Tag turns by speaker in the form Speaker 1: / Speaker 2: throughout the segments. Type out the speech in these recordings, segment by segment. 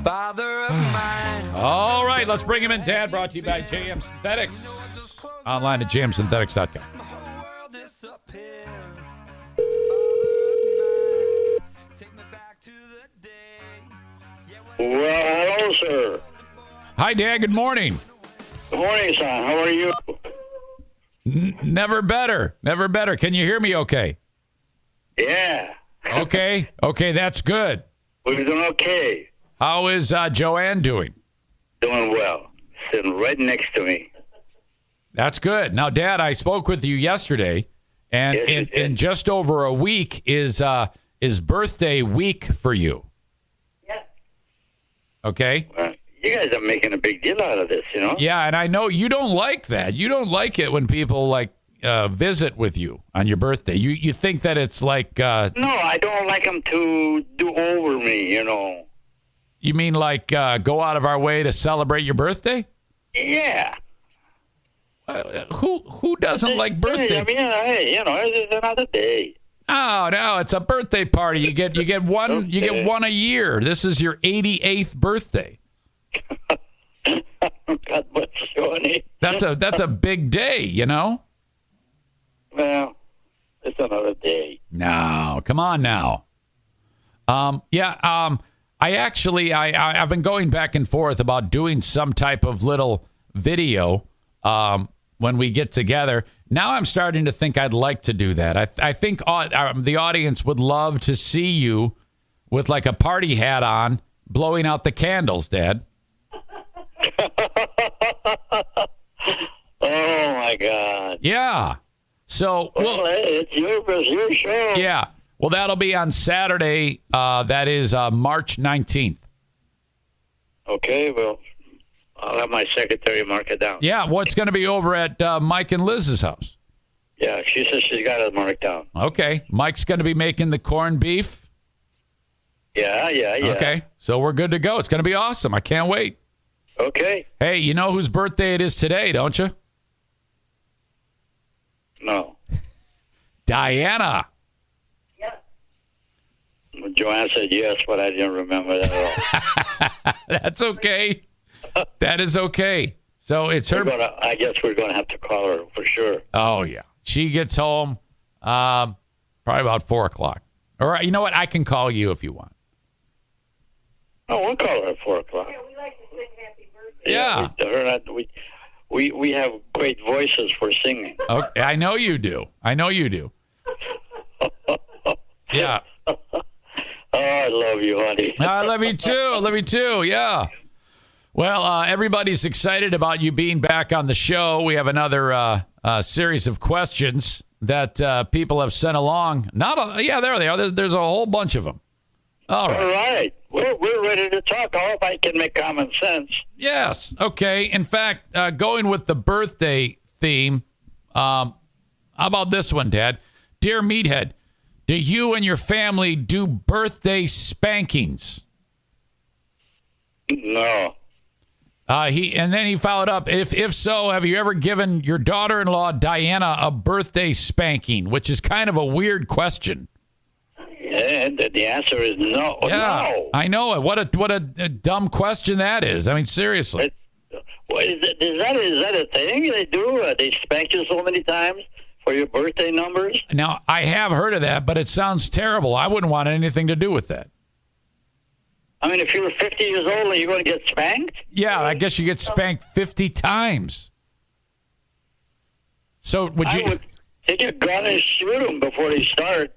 Speaker 1: father of mine.
Speaker 2: All right, let's bring him in. Dad, brought to you by JM Synthetics. Online at jmsynthetics.com.
Speaker 3: Well, hello, sir.
Speaker 2: Hi, Dad. Good morning.
Speaker 3: Good morning, son. How are you?
Speaker 2: Never better. Never better. Can you hear me okay?
Speaker 3: Yeah.
Speaker 2: Okay. Okay, that's good.
Speaker 3: We're doing okay.
Speaker 2: How is Joanne doing?
Speaker 3: Doing well. Sitting right next to me.
Speaker 2: That's good. Now, Dad, I spoke with you yesterday, and
Speaker 3: Yes,
Speaker 2: in just over a week is birthday week for you.
Speaker 3: Yeah.
Speaker 2: Okay?
Speaker 3: Well, you guys are making a big deal out of this, you know?
Speaker 2: Yeah, and I know you don't like that. You don't like it when people visit with you on your birthday. You think that it's like
Speaker 3: No, I don't like them to do over me, you know?
Speaker 2: you mean like go out of our way to celebrate your birthday?
Speaker 3: Yeah.
Speaker 2: Who doesn't like birthday?
Speaker 3: I mean, hey, you know, it's another day.
Speaker 2: Oh no, it's a birthday party. You get one a year. This is your 88th birthday.
Speaker 3: God bless you, honey.
Speaker 2: That's a big day, you know?
Speaker 3: Well, it's another day.
Speaker 2: No, come on now. I've been going back and forth about doing some type of little video when we get together. Now I'm starting to think I'd like to do that. I think the audience would love to see you with like a party hat on, blowing out the candles, Dad.
Speaker 3: Oh, my God.
Speaker 2: Yeah. So,
Speaker 3: Well, hey, it's your show.
Speaker 2: yeah. Well, that'll be on Saturday. That is March 19th.
Speaker 3: Okay, well, I'll have my secretary mark it down.
Speaker 2: Yeah, well, it's going to be over at Mike and Liz's house.
Speaker 3: Yeah, she says she's got it marked down.
Speaker 2: Okay. Mike's going to be making the corned beef.
Speaker 3: Yeah.
Speaker 2: Okay. So we're good to go. It's going to be awesome. I can't wait.
Speaker 3: Okay.
Speaker 2: Hey, you know whose birthday it is today, don't you?
Speaker 3: No.
Speaker 2: Diana.
Speaker 3: Well, Joanne said yes, but I didn't remember that at all.
Speaker 2: That's okay. That is okay. So it's her.
Speaker 3: I guess we're going to have to call her for sure.
Speaker 2: Oh, yeah. She gets home probably about 4 o'clock. Or you know what? I can call you if you want.
Speaker 3: Oh, we'll call her at 4 o'clock.
Speaker 4: Yeah, we like to sing happy birthday.
Speaker 2: Yeah.
Speaker 3: We have great voices for singing.
Speaker 2: Okay. I know you do. Yeah.
Speaker 3: Oh, I love you, honey.
Speaker 2: I love you too. Yeah. Well, everybody's excited about you being back on the show. We have another series of questions that people have sent along. There they are. There's a whole bunch of them. All right.
Speaker 3: We're ready to talk. I hope I can make common sense.
Speaker 2: Yes. Okay. In fact, going with the birthday theme, how about this one, Dad? Dear Meathead, do you and your family do birthday spankings?
Speaker 3: No.
Speaker 2: He followed up. If so, have you ever given your daughter-in-law Diana a birthday spanking? Which is kind of a weird question.
Speaker 3: Yeah, the answer is no.
Speaker 2: Yeah,
Speaker 3: No.
Speaker 2: I know it. What a dumb question that is. I mean, seriously.
Speaker 3: What is that a thing they do? They spank you so many times for your birthday numbers?
Speaker 2: Now, I have heard of that, but it sounds terrible. I wouldn't want anything to do with that.
Speaker 3: I mean, if you were 50 years old and you're going to get spanked?
Speaker 2: Yeah, I guess you get spanked 50 times. So would you?
Speaker 3: I would take a gun and shoot them before they start.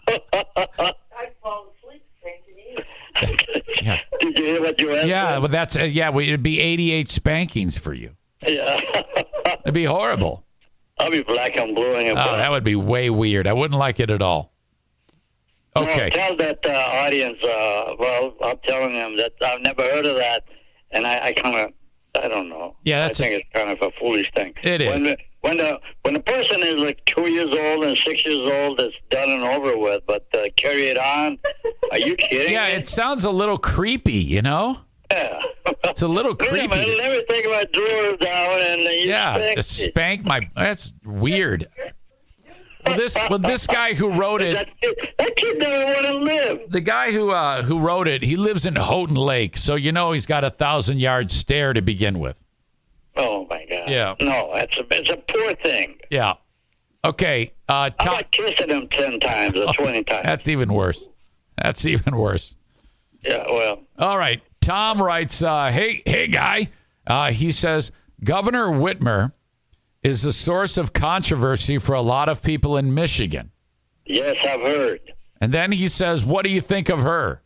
Speaker 4: I'd fall asleep spanking you.
Speaker 2: Yeah.
Speaker 3: Did you hear what you asked?
Speaker 2: Yeah, well, that's it'd be 88 spankings for you.
Speaker 3: Yeah.
Speaker 2: It'd be horrible.
Speaker 3: I'll be black and blue.
Speaker 2: Oh, that would be way weird. I wouldn't like it at all. Okay.
Speaker 3: No, tell that audience, I'm telling them that I've never heard of that, and I kind of, I don't know.
Speaker 2: Yeah,
Speaker 3: I think it's kind of a foolish thing.
Speaker 2: It is.
Speaker 3: When the person is like 2 years old and 6 years old, it's done and over with, but carry it on. Are you kidding
Speaker 2: Yeah,
Speaker 3: me?
Speaker 2: it sounds a little creepy, you know?
Speaker 3: Yeah.
Speaker 2: It's a little
Speaker 3: Wait a
Speaker 2: creepy.
Speaker 3: minute, let me take my drawers down and you
Speaker 2: Yeah,
Speaker 3: spank
Speaker 2: to
Speaker 3: me.
Speaker 2: spank my. That's weird. this guy who wrote it,
Speaker 3: That kid never want to live.
Speaker 2: the guy who wrote it, he lives in Houghton Lake, so he's got a 1,000-yard stare to begin with.
Speaker 3: Oh my God.
Speaker 2: Yeah.
Speaker 3: No, it's a poor thing.
Speaker 2: Yeah. Okay.
Speaker 3: I'm like kissing him 10 times or 20 times.
Speaker 2: That's even worse.
Speaker 3: Yeah. Well.
Speaker 2: All right. Tom writes, hey guy. He says Governor Whitmer is the source of controversy for a lot of people in Michigan.
Speaker 3: Yes, I've heard.
Speaker 2: And then he says, what do you think of her?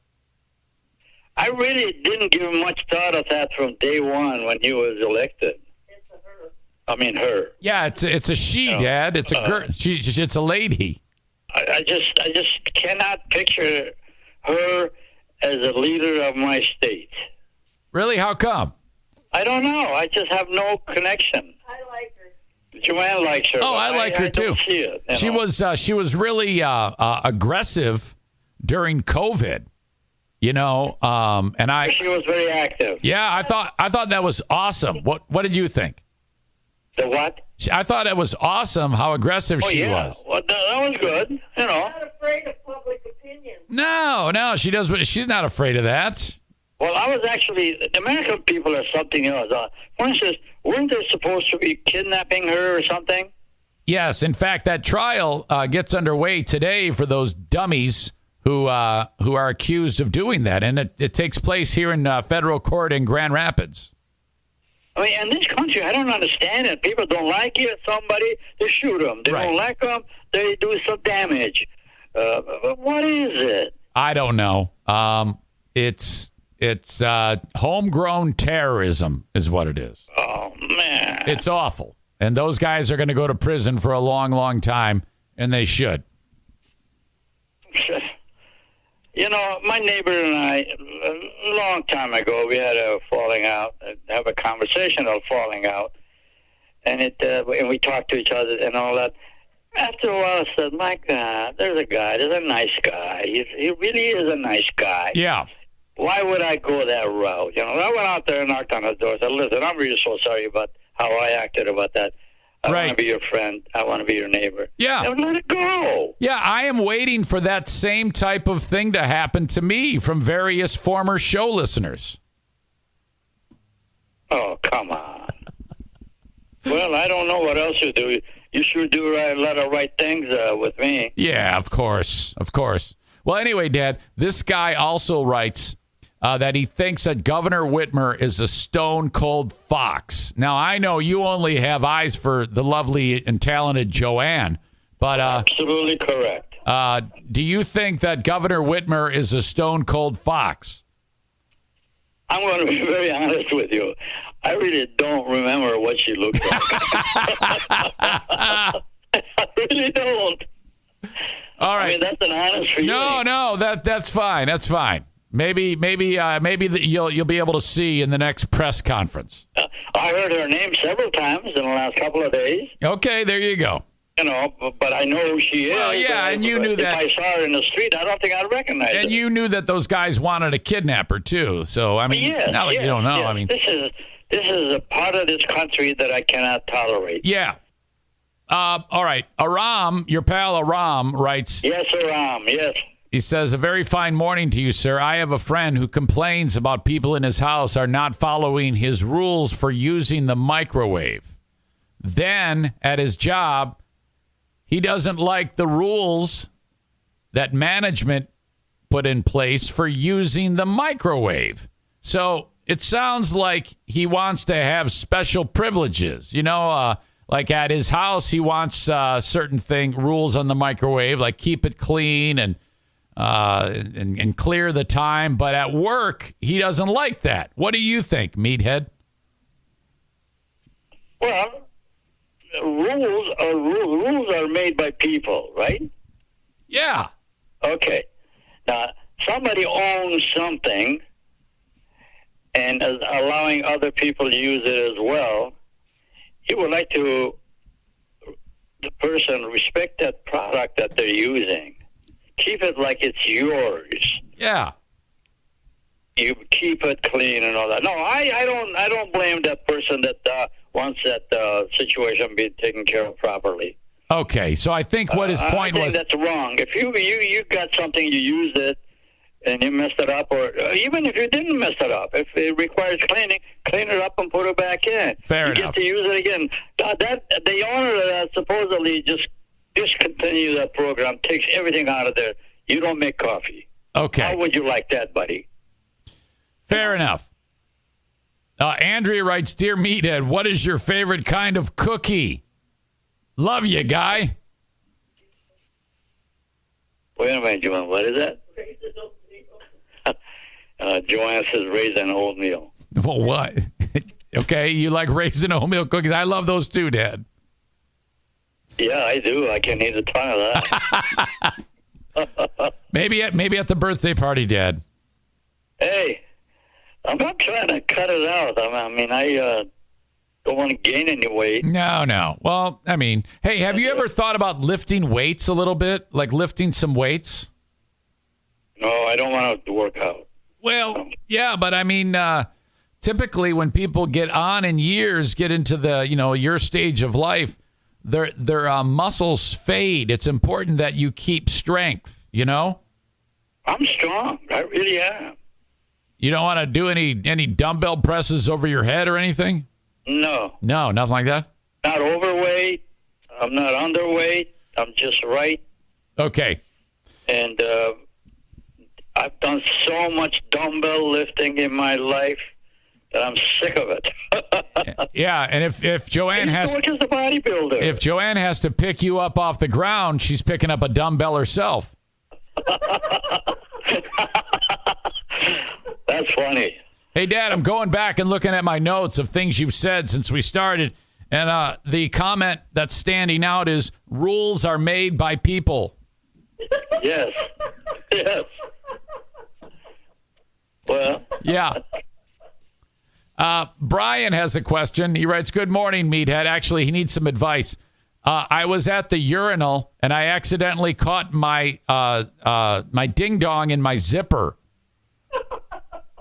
Speaker 3: I really didn't give much thought of that from day one when he was elected.
Speaker 4: It's a her.
Speaker 3: I mean, her.
Speaker 2: Yeah, it's a she, Dad. It's a girl. It's a lady.
Speaker 3: I just cannot picture her as a leader of my state.
Speaker 2: Really? How come?
Speaker 3: I don't know. I just have no connection.
Speaker 4: I like her.
Speaker 3: Joanne likes her.
Speaker 2: Oh, I like her too.
Speaker 3: Don't see it, you know.
Speaker 2: She was really aggressive during COVID. And
Speaker 3: She was very active.
Speaker 2: Yeah, I thought that was awesome. What did you think?
Speaker 3: The what?
Speaker 2: I thought it was awesome how aggressive she was.
Speaker 3: Well, that was good. You know.
Speaker 4: Not afraid of public opinion.
Speaker 2: No, she does. She's not afraid of that.
Speaker 3: Well, I was actually, the American people are something else. For instance, weren't they supposed to be kidnapping her or something?
Speaker 2: Yes, in fact, that trial gets underway today for those dummies who are accused of doing that, and it takes place here in federal court in Grand Rapids.
Speaker 3: I mean, in this country, I don't understand it. People don't like you, somebody, they shoot them. They don't like them, they do some damage. But what is it?
Speaker 2: I don't know. It's homegrown terrorism is what it is.
Speaker 3: Oh, man.
Speaker 2: It's awful. And those guys are going to go to prison for a long, long time, and they should.
Speaker 3: You know, my neighbor and I, a long time ago, we had a falling out, have a conversational falling out, and and we talked to each other and all that. After a while, I said, my God, there's a nice guy. He really is a nice guy.
Speaker 2: Yeah.
Speaker 3: Why would I go that route? You know, I went out there and knocked on his door and said, listen, I'm really so sorry about how I acted about that. I want to be your friend. I want to be your neighbor.
Speaker 2: Yeah.
Speaker 3: And let it go.
Speaker 2: Yeah, I am waiting for that same type of thing to happen to me from various former show listeners.
Speaker 3: Oh, come on. Well, I don't know what else you do. You sure do a lot of right things with me.
Speaker 2: Yeah, of course. Of course. Well, anyway, Dad, this guy also writes that he thinks that Governor Whitmer is a stone-cold fox. Now, I know you only have eyes for the lovely and talented Joanne, but...
Speaker 3: Absolutely correct.
Speaker 2: Do you think that Governor Whitmer is a stone-cold fox?
Speaker 3: I'm going to be very honest with you. I really don't remember what she looked like. I really don't.
Speaker 2: All right.
Speaker 3: I mean, that's an honest feeling.
Speaker 2: No, that's fine. That's fine. Maybe you'll be able to see in the next press conference.
Speaker 3: I heard her name several times in the last couple of days.
Speaker 2: Okay, there you go.
Speaker 3: You know, but I know who she is.
Speaker 2: Well, yeah, and you knew that.
Speaker 3: If I saw her in the street, I don't think I'd recognize her.
Speaker 2: And you knew that those guys wanted to kidnap her too. So I mean, now that you don't know, I mean,
Speaker 3: this is a part of this country that I cannot tolerate.
Speaker 2: Yeah. All right, Aram, your pal Aram writes.
Speaker 3: Yes, Aram. Yes.
Speaker 2: He says, a very fine morning to you, sir. I have a friend who complains about people in his house are not following his rules for using the microwave. Then, at his job, he doesn't like the rules that management put in place for using the microwave. So it sounds like he wants to have special privileges. Like at his house, he wants certain rules on the microwave, like keep it clean and clear the time. But at work, he doesn't like that. What do you think, Meathead?
Speaker 3: Well, rules are made by people, right?
Speaker 2: Yeah.
Speaker 3: Okay. Now, somebody owns something and is allowing other people to use it as well. You would like the person respect that product that they're using. Keep it like it's yours.
Speaker 2: Yeah.
Speaker 3: You keep it clean and all that. No, I don't blame that person that wants that situation being taken care of properly.
Speaker 2: Okay, so I think what his point
Speaker 3: I think
Speaker 2: was.
Speaker 3: that's wrong. If you got something, you used it, and you messed it up, or even if you didn't mess it up, if it requires cleaning, clean it up and put it back in.
Speaker 2: Fair
Speaker 3: you
Speaker 2: enough.
Speaker 3: get to use it again. That the owner that supposedly just discontinue that program takes everything out of there. You don't make coffee.
Speaker 2: Okay.
Speaker 3: How would you like that, buddy?
Speaker 2: Fair enough. Andrea writes, Dear Meathead, what is your favorite kind of cookie? Love you, guy.
Speaker 3: Wait a minute, Joanne. What is that? Joanne says raisin oatmeal.
Speaker 2: Well, what? Okay, you like raisin oatmeal cookies? I love those too, Dad.
Speaker 3: Yeah, I do. I can eat a ton of that.
Speaker 2: Maybe at the birthday party, Dad.
Speaker 3: Hey, I'm not trying to cut it out. I don't want to gain any weight.
Speaker 2: No. Well, I mean, hey, have you ever thought about lifting weights a little bit? Like lifting some weights?
Speaker 3: No, I don't want to work out.
Speaker 2: Well, yeah, but I mean, typically when people get on in years, get into the, your stage of life, their muscles fade. It's important that you keep strength,
Speaker 3: I'm strong. I really am.
Speaker 2: You don't want to do any dumbbell presses over your head or anything?
Speaker 3: No.
Speaker 2: No, nothing like that?
Speaker 3: Not overweight. I'm not underweight. I'm just right.
Speaker 2: Okay.
Speaker 3: And I've done so much dumbbell lifting in my life that I'm sick of it.
Speaker 2: Yeah, and if Joanne has
Speaker 3: Which is a bodybuilder.
Speaker 2: if Joanne has to pick you up off the ground, she's picking up a dumbbell herself.
Speaker 3: That's funny.
Speaker 2: Hey, Dad, I'm going back and looking at my notes of things you've said since we started. And the comment that's standing out is, rules are made by people.
Speaker 3: Yes. Yes. Well.
Speaker 2: Yeah. Brian has a question. He writes, Good morning, Meathead. Actually, he needs some advice. I was at the urinal, and I accidentally caught my my ding-dong in my zipper.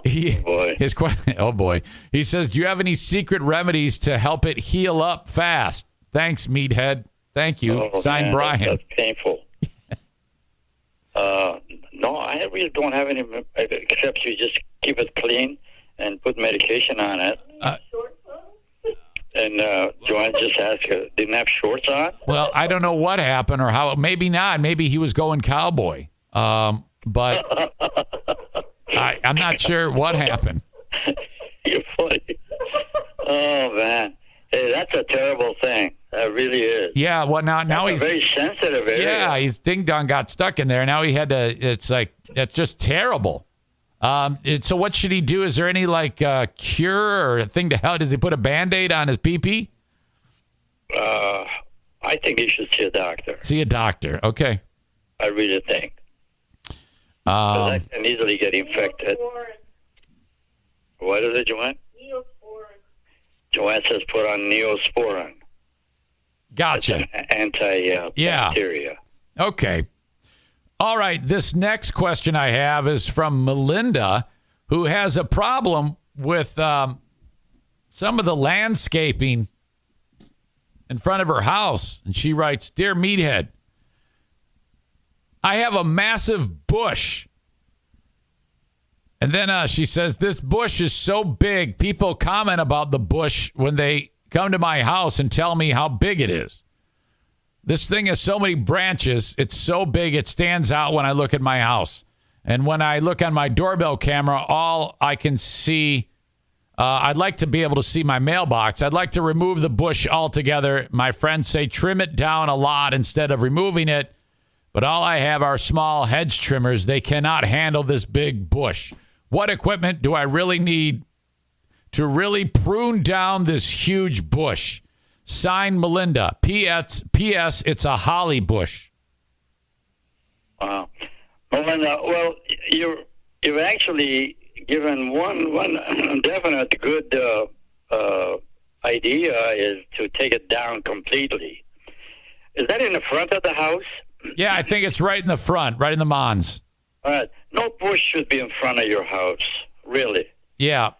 Speaker 3: Boy.
Speaker 2: His question. Oh boy. He says, "Do you have any secret remedies to help it heal up fast?" Thanks, Meathead. Thank you. Signed,
Speaker 3: man,
Speaker 2: Brian.
Speaker 3: That's painful. No, I really don't have any, except you just keep it clean and put medication on it. And Joanne just asked you, didn't have shorts on?
Speaker 2: Well, I don't know what happened or how. Maybe not. Maybe he was going cowboy. But I'm not sure what happened.
Speaker 3: You're funny. Oh, man. Hey, that's a terrible thing. That really is.
Speaker 2: Yeah, well, now
Speaker 3: That's
Speaker 2: he's...
Speaker 3: a very sensitive area.
Speaker 2: Yeah, his ding-dong got stuck in there. Now he had to... It's just terrible. So what should he do? Is there any, cure or a thing to help? Does he put a Band-Aid on his pee-pee?
Speaker 3: I think you should see a doctor.
Speaker 2: See a doctor. Okay.
Speaker 3: I really think. 'Cause that can easily get infected. What is it, Joanne? Joanne says put on Neosporin.
Speaker 2: Gotcha.
Speaker 3: Anti-bacteria.
Speaker 2: Okay. All right. This next question I have is from Melinda, who has a problem with some of the landscaping in front of her house. And she writes, Dear Meathead, I have a massive bush. And then she says, this bush is so big, people comment about the bush when they come to my house and tell me how big it is. This thing has so many branches. It's so big, it stands out when I look at my house. And when I look on my doorbell camera, all I can see, I'd like to be able to see my mailbox. I'd like to remove the bush altogether. My friends say trim it down a lot instead of removing it. But all I have are small hedge trimmers. They cannot handle this big bush. What equipment do I really need to really prune down this huge bush? Signed, Melinda. P.S. It's a holly bush.
Speaker 3: Wow. Melinda, well, you've actually given one definite good idea is to take it down completely. Is that in the front of the house?
Speaker 2: Yeah, I think it's right in the front, right in the Mons.
Speaker 3: All right. No bush should be in front of your house, really.
Speaker 2: Yeah.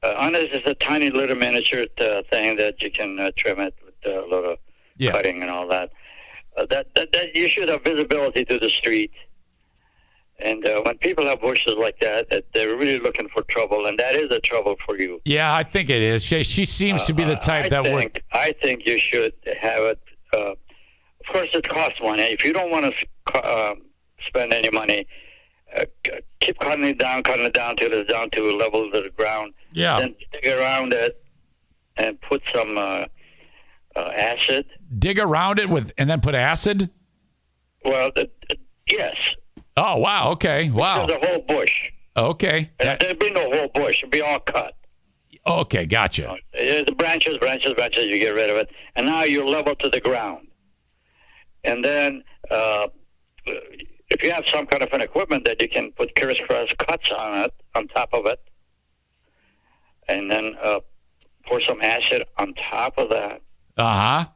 Speaker 3: Unless it's a tiny little miniature thing that you can trim it with a little cutting and all that. that you should have visibility to the street. And when people have bushes like that, they're really looking for trouble, and that is a trouble for you.
Speaker 2: Yeah, I think it is. She seems to be the type that would.
Speaker 3: I think you should have it. Of course, it costs money. If you don't want to spend any money, keep cutting it down till it's down to a level of the ground.
Speaker 2: Yeah.
Speaker 3: Then dig around it and put some acid.
Speaker 2: Dig around it and then put acid?
Speaker 3: Well, yes.
Speaker 2: Oh, wow. Okay. Wow.
Speaker 3: There's a whole bush.
Speaker 2: Okay.
Speaker 3: There'd be no whole bush. It'd be all cut.
Speaker 2: Okay. Gotcha.
Speaker 3: The branches, you get rid of it. And now you're level to the ground. And then if you have some kind of an equipment that you can put crisscross cuts on top of it, and then pour some acid on top of that.
Speaker 2: Uh-huh.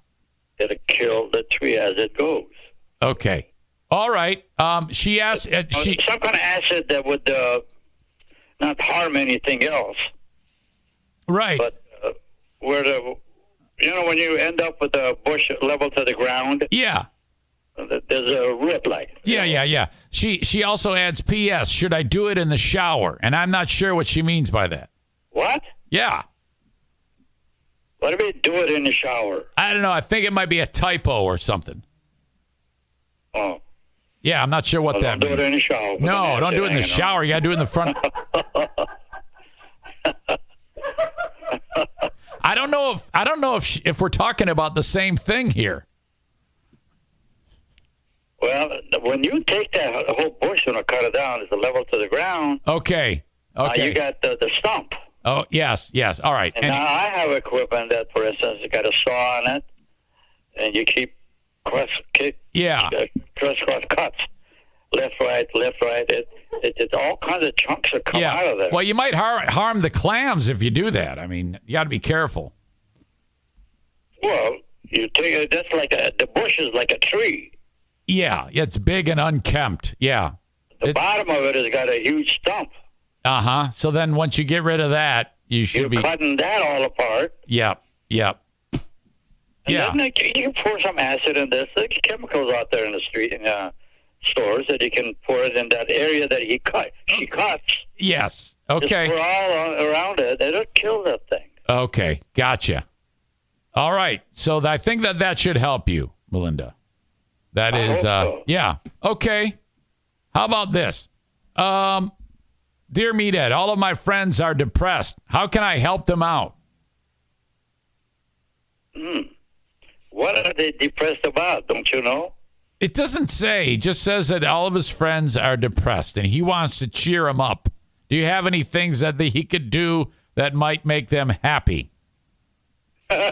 Speaker 3: It'll kill the tree as it goes.
Speaker 2: Okay. All right. She asked.
Speaker 3: Some kind of acid that would not harm anything else.
Speaker 2: Right.
Speaker 3: But when you end up with a bush level to the ground.
Speaker 2: Yeah.
Speaker 3: There's a rip like.
Speaker 2: Yeah. She also adds, P.S. Should I do it in the shower? And I'm not sure what she means by that.
Speaker 3: What?
Speaker 2: Yeah.
Speaker 3: What do we do it in the shower?
Speaker 2: I don't know. I think it might be a typo or something.
Speaker 3: Oh.
Speaker 2: Yeah, I'm not sure what that means.
Speaker 3: Don't do it in the shower.
Speaker 2: No, don't do it in the shower. You got to do it in the front. I don't know if we're talking about the same thing here.
Speaker 3: Well, when you take that whole bush and cut it down, it's a level to the ground.
Speaker 2: Okay.
Speaker 3: You got the stump.
Speaker 2: Oh, yes. All right.
Speaker 3: And now I have equipment that, for instance, it's got a saw on it, and you keep crisscross cuts. Left, right. It's all kinds of chunks that come out of there.
Speaker 2: Well, you might harm the clams if you do that. I mean, you got to be careful.
Speaker 3: Well, you take it, that's like the bush is like a tree.
Speaker 2: Yeah, it's big and unkempt. Yeah.
Speaker 3: The bottom of it has got a huge stump.
Speaker 2: Uh-huh. So then once you get rid of that, you're
Speaker 3: cutting that all apart.
Speaker 2: Yep.
Speaker 3: And then you can pour some acid in this. There's chemicals out there in the street in stores that you can pour it in that area that she cuts.
Speaker 2: Yes. Okay.
Speaker 3: Just pour all around it. It'll kill that thing.
Speaker 2: Okay. Gotcha. All right. So I think that should help you, Melinda. That is,
Speaker 3: so.
Speaker 2: Yeah. Okay. How about this? Dear Meathead, all of my friends are depressed. How can I help them out?
Speaker 3: What are they depressed about? Don't you know?
Speaker 2: It doesn't say. It just says that all of his friends are depressed, and he wants to cheer them up. Do you have any things that he could do that might make them happy?
Speaker 3: Well,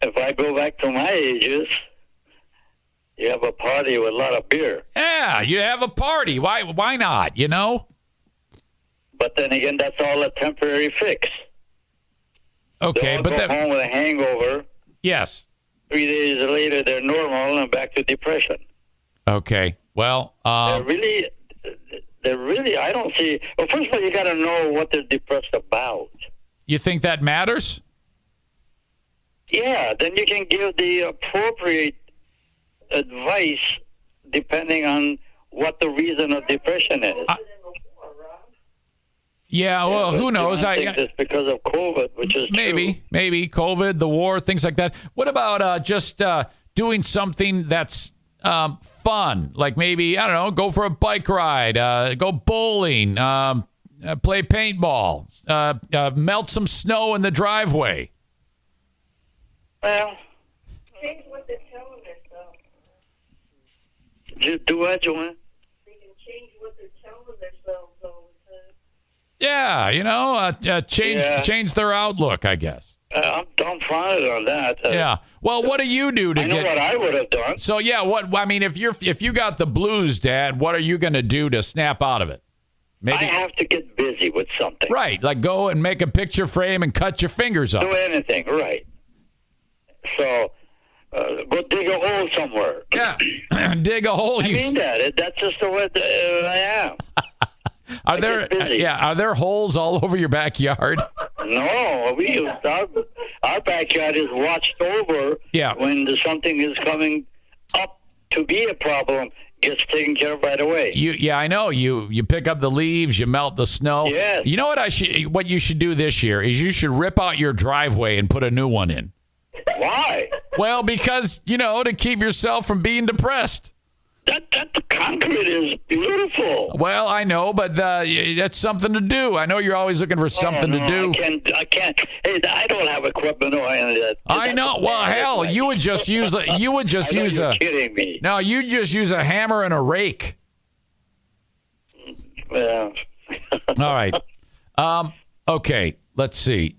Speaker 3: if I go back to my ages, you have a party with a lot of beer.
Speaker 2: Yeah, you have a party. Why not, you know?
Speaker 3: But then again, that's all a temporary fix.
Speaker 2: Okay,
Speaker 3: They'll
Speaker 2: but
Speaker 3: go home with a hangover.
Speaker 2: Yes.
Speaker 3: 3 days later, they're normal and back to depression.
Speaker 2: Okay. Well,
Speaker 3: they're really, I don't see. Well, first of all, you got to know what they're depressed about.
Speaker 2: You think that matters?
Speaker 3: Yeah, then you can give the appropriate advice depending on what the reason of depression is.
Speaker 2: Yeah, well, who knows?
Speaker 3: I think it's because of COVID, which is
Speaker 2: maybe COVID, the war, things like that. What about just doing something that's fun, like maybe, I don't know, go for a bike ride, go bowling, play paintball, melt some snow in the driveway?
Speaker 3: Well,
Speaker 4: Change what they're telling themselves.
Speaker 3: do what, Joanne?
Speaker 4: They can change what they're telling themselves all the time.
Speaker 2: Yeah, you know, change their outlook, I guess.
Speaker 3: I'm dumbfounded on that.
Speaker 2: Yeah. Well, what do you do to
Speaker 3: I know
Speaker 2: get?
Speaker 3: what I would have done.
Speaker 2: So yeah, if you got the blues, Dad, what are you going to do to snap out of it? Maybe
Speaker 3: I have to get busy with something.
Speaker 2: right, like go and make a picture frame and cut your fingers off.
Speaker 3: Do anything, right? So, go dig a hole somewhere.
Speaker 2: Yeah, dig a hole.
Speaker 3: I mean that. That's just the way I am.
Speaker 2: Are there holes all over your backyard?
Speaker 3: No, our backyard is watched over.
Speaker 2: Yeah.
Speaker 3: When something is coming up to be a problem, gets taken care of right away.
Speaker 2: I know. You pick up the leaves, you melt the snow.
Speaker 3: Yes.
Speaker 2: You know what you should do this year is you should rip out your driveway and put a new one in.
Speaker 3: Why?
Speaker 2: Well, because, to keep yourself from being depressed.
Speaker 3: That concrete is beautiful.
Speaker 2: Well, I know, but that's something to do. I know you're always looking for something to do.
Speaker 3: I can't. Hey, I don't have equipment or any of that.
Speaker 2: I know. Well, hell, you would just use a.
Speaker 3: You're kidding me.
Speaker 2: No, you just use a hammer and a rake.
Speaker 3: Well.
Speaker 2: All right. Okay. Let's see.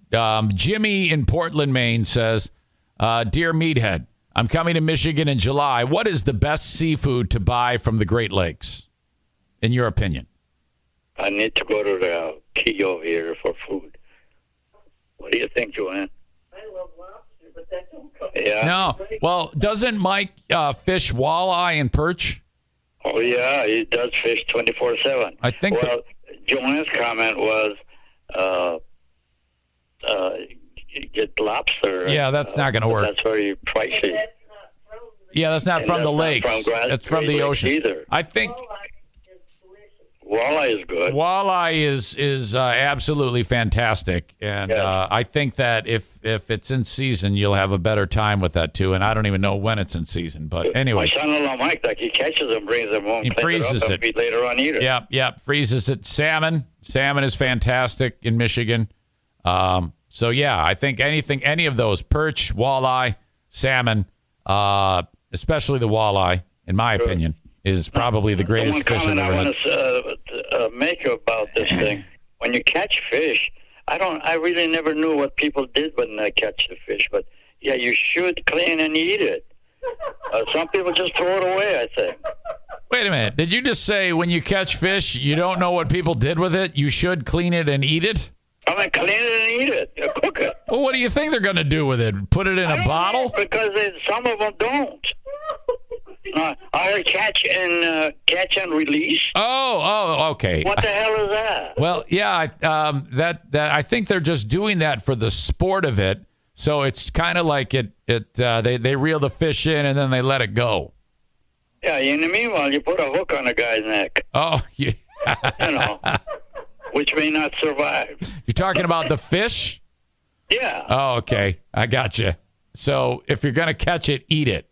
Speaker 2: Jimmy in Portland, Maine says, "Dear Meathead, I'm coming to Michigan in July. What is the best seafood to buy from the Great Lakes, in your opinion?"
Speaker 3: I need to go to the Kio here for food. What do you think, Joanne?
Speaker 4: I love lobster, but that don't come.
Speaker 3: Yeah.
Speaker 2: No. Well, doesn't Mike fish walleye and perch?
Speaker 3: Oh, yeah, he does fish 24/7.
Speaker 2: I think.
Speaker 3: Well, Joanne's comment was, get lobster.
Speaker 2: Yeah, that's not going to work.
Speaker 3: That's very pricey.
Speaker 4: That's not from the
Speaker 2: Yeah, that's not
Speaker 3: And
Speaker 2: from
Speaker 3: that's
Speaker 2: the
Speaker 3: not
Speaker 2: lakes.
Speaker 3: from
Speaker 2: That's from the
Speaker 3: Great
Speaker 2: ocean.
Speaker 3: Lakes either.
Speaker 2: I think
Speaker 4: walleye is delicious.
Speaker 3: Walleye is good.
Speaker 2: walleye is absolutely fantastic, and
Speaker 3: Yeah.
Speaker 2: I think that if it's in season, you'll have a better time with that too. And I don't even know when it's in season, but anyway.
Speaker 3: My son-in-law Mike, he catches them, brings them home,
Speaker 2: He
Speaker 3: cleans
Speaker 2: freezes
Speaker 3: up,
Speaker 2: it.
Speaker 3: and we later on eat it.
Speaker 2: Yep, freezes it. Salmon is fantastic in Michigan. So yeah, I think any of those, perch, walleye, salmon, especially the walleye, in my opinion, is probably the greatest
Speaker 3: One
Speaker 2: fish I've
Speaker 3: comment
Speaker 2: ever
Speaker 3: I
Speaker 2: had.
Speaker 3: want to make about this thing: when you catch fish, I really never knew what people did when they catch the fish, but yeah, you should clean and eat it. Some people just throw it away, I think.
Speaker 2: Wait a minute. Did you just say when you catch fish, you don't know what people did with it? You should clean it and eat it?
Speaker 3: I mean, clean it and eat it. Cook it.
Speaker 2: Well, what do you think they're going to do with it? Put it in
Speaker 3: I
Speaker 2: a
Speaker 3: don't
Speaker 2: bottle?
Speaker 3: know, because some of them don't. I heard catch and release.
Speaker 2: Oh, okay.
Speaker 3: What the hell is that?
Speaker 2: Well, yeah, that I think they're just doing that for the sport of it. So it's kind of like they reel the fish in and then they let it go.
Speaker 3: Yeah, in the meanwhile, you put a hook on a guy's neck,
Speaker 2: Oh, yeah.
Speaker 3: which may not survive.
Speaker 2: You're talking about the fish?
Speaker 3: Yeah.
Speaker 2: Oh, okay. I got you. So if you're going to catch it, eat it.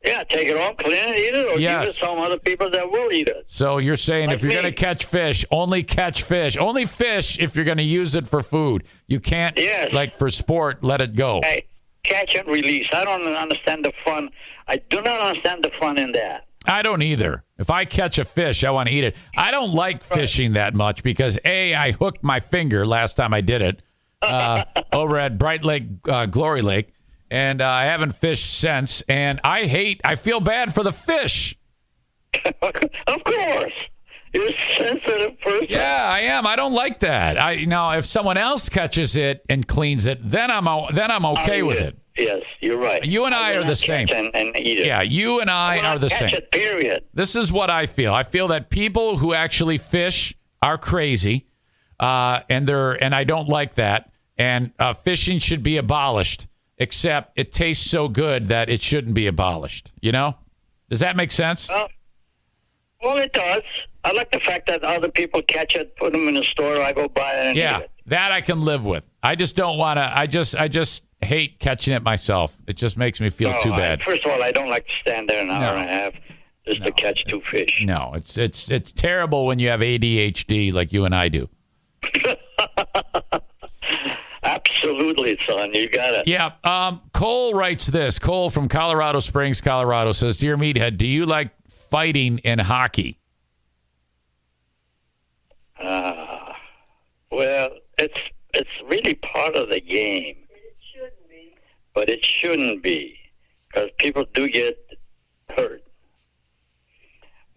Speaker 3: Yeah, take it home, clean it, eat it, or
Speaker 2: Yes.
Speaker 3: give it to some other people that will eat it.
Speaker 2: So you're saying
Speaker 3: Like
Speaker 2: if you're
Speaker 3: me.
Speaker 2: going to catch fish, only catch fish. Only fish if you're going to use it for food. You can't,
Speaker 3: Yes.
Speaker 2: like for sport, let it go.
Speaker 3: Hey, catch and release. I don't understand the fun. I do not understand the fun in that.
Speaker 2: I don't either. If I catch a fish, I want to eat it. I don't like fishing that much because, A, I hooked my finger last time I did it over at Bright Lake, Glory Lake, and I haven't fished since. And I feel bad for the fish.
Speaker 3: Of course. You're a sensitive person.
Speaker 2: Yeah, I am. I don't like that. Now, if someone else catches it and cleans it, then I'm okay with it.
Speaker 3: Yes, you're right.
Speaker 2: You and I
Speaker 3: will
Speaker 2: are the
Speaker 3: not
Speaker 2: same.
Speaker 3: catch and eat it.
Speaker 2: Yeah, you and I
Speaker 3: will
Speaker 2: are
Speaker 3: not
Speaker 2: the
Speaker 3: catch
Speaker 2: same.
Speaker 3: It, period.
Speaker 2: This is what I feel. I feel that people who actually fish are crazy, and I don't like that. And fishing should be abolished. Except it tastes so good that it shouldn't be abolished. You know? Does that make sense?
Speaker 3: Well, it does. I like the fact that other people catch it, put them in the store. I go buy it and
Speaker 2: Yeah,
Speaker 3: eat it.
Speaker 2: that I can live with. I just don't want to. I just hate catching it myself. It just makes me feel too bad.
Speaker 3: First of all, I don't like to stand there an hour and a half just to catch two fish.
Speaker 2: No, it's terrible when you have ADHD like you and I do.
Speaker 3: Absolutely, son. You got it.
Speaker 2: Yeah. Cole writes this. Cole from Colorado Springs, Colorado says, "Dear Meathead, do you like fighting in hockey?"
Speaker 3: Well, it's really part of the game,
Speaker 4: It shouldn't be.
Speaker 3: but it shouldn't be because people do get hurt.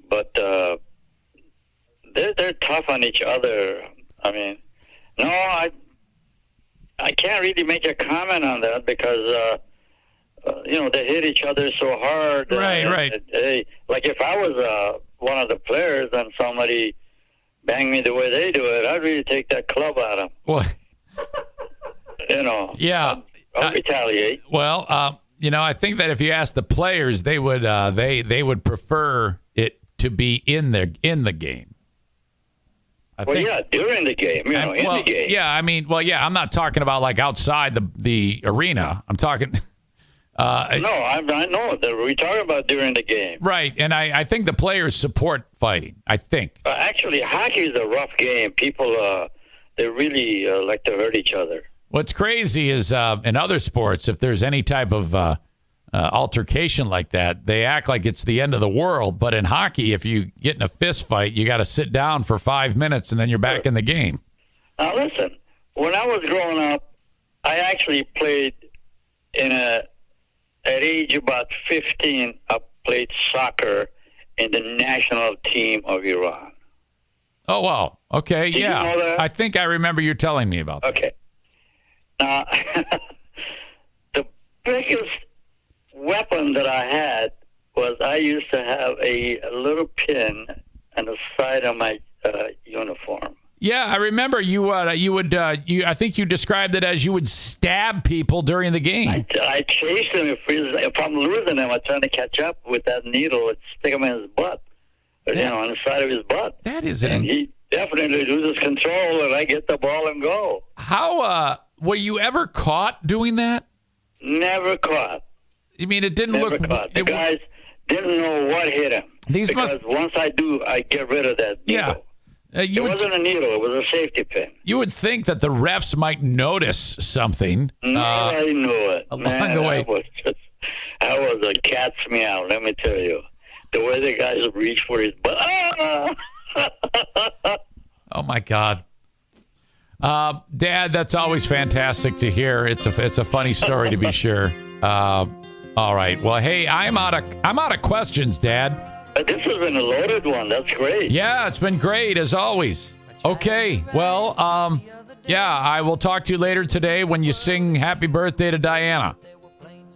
Speaker 3: But they're tough on each other. I mean, no, I can't really make a comment on that because they hit each other so hard.
Speaker 2: Right.
Speaker 3: Like if I was one of the players and somebody banged me the way they do it, I'd really take that club at them.
Speaker 2: Well, Yeah.
Speaker 3: I'll retaliate.
Speaker 2: Well, I think that if you ask the players, they would they would prefer it to be in the game.
Speaker 3: During the game, in the game.
Speaker 2: Yeah, I'm not talking about like outside the arena. I'm talking.
Speaker 3: I know that we're talking about during the game.
Speaker 2: Right, and I think the players support fighting. I think.
Speaker 3: Actually, hockey is a rough game. People, they really like to hurt each other.
Speaker 2: What's crazy is in other sports, if there's any type of altercation like that, they act like it's the end of the world. But in hockey, if you get in a fist fight, you got to sit down for 5 minutes and then you're back in the game.
Speaker 3: Now, listen, when I was growing up, I actually played at age about 15, I played soccer in the national team of Iran.
Speaker 2: Oh, wow. Okay,
Speaker 3: Did you know that?
Speaker 2: I think I remember you telling me about that.
Speaker 3: Okay. Now, the biggest weapon that I had was I used to have a little pin on the side of my uniform.
Speaker 2: Yeah, I remember I think you described it as you would stab people during the game.
Speaker 3: I chased him. If I'm losing him, I'm trying to catch up with that needle and stick him in his butt, on the side of his butt.
Speaker 2: That is
Speaker 3: and he definitely loses control, and I get the ball and go.
Speaker 2: How were you ever caught doing that?
Speaker 3: Never caught.
Speaker 2: You mean it didn't
Speaker 3: Never
Speaker 2: look?
Speaker 3: caught. The guys didn't know what hit him. Once I do, I get rid of that needle.
Speaker 2: Yeah.
Speaker 3: It wasn't a needle. It was a safety pin.
Speaker 2: You would think that the refs might notice something.
Speaker 3: No, I knew it.
Speaker 2: Along the way.
Speaker 3: That was a cat's meow, let me tell you. The way the guys reach for his butt.
Speaker 2: Oh, my God. Dad, that's always fantastic to hear. It's a funny story to be sure. All right. Well, hey, I'm out of questions, Dad.
Speaker 3: This has been a loaded one. That's great.
Speaker 2: Yeah, it's been great as always. Okay. Well, I will talk to you later today when you sing Happy Birthday to Diana.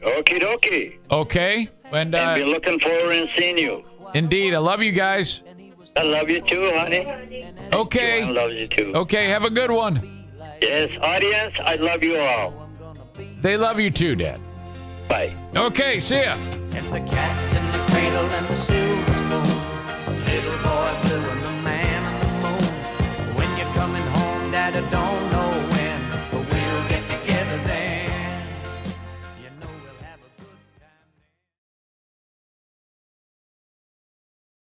Speaker 3: Okie dokie.
Speaker 2: Okay. And
Speaker 3: be looking forward to seeing you.
Speaker 2: Indeed. I love you guys.
Speaker 3: I love you too, honey.
Speaker 2: Okay.
Speaker 3: I love you too.
Speaker 2: Okay. Have a good one.
Speaker 3: Yes, audience, I love you all.
Speaker 2: They love you too, Dad.
Speaker 3: Bye.
Speaker 2: Okay. See ya.
Speaker 1: And the cats in the cradle and the silver spoon. Little boy blue and the man on the moon. When you're coming home, Daddy, don't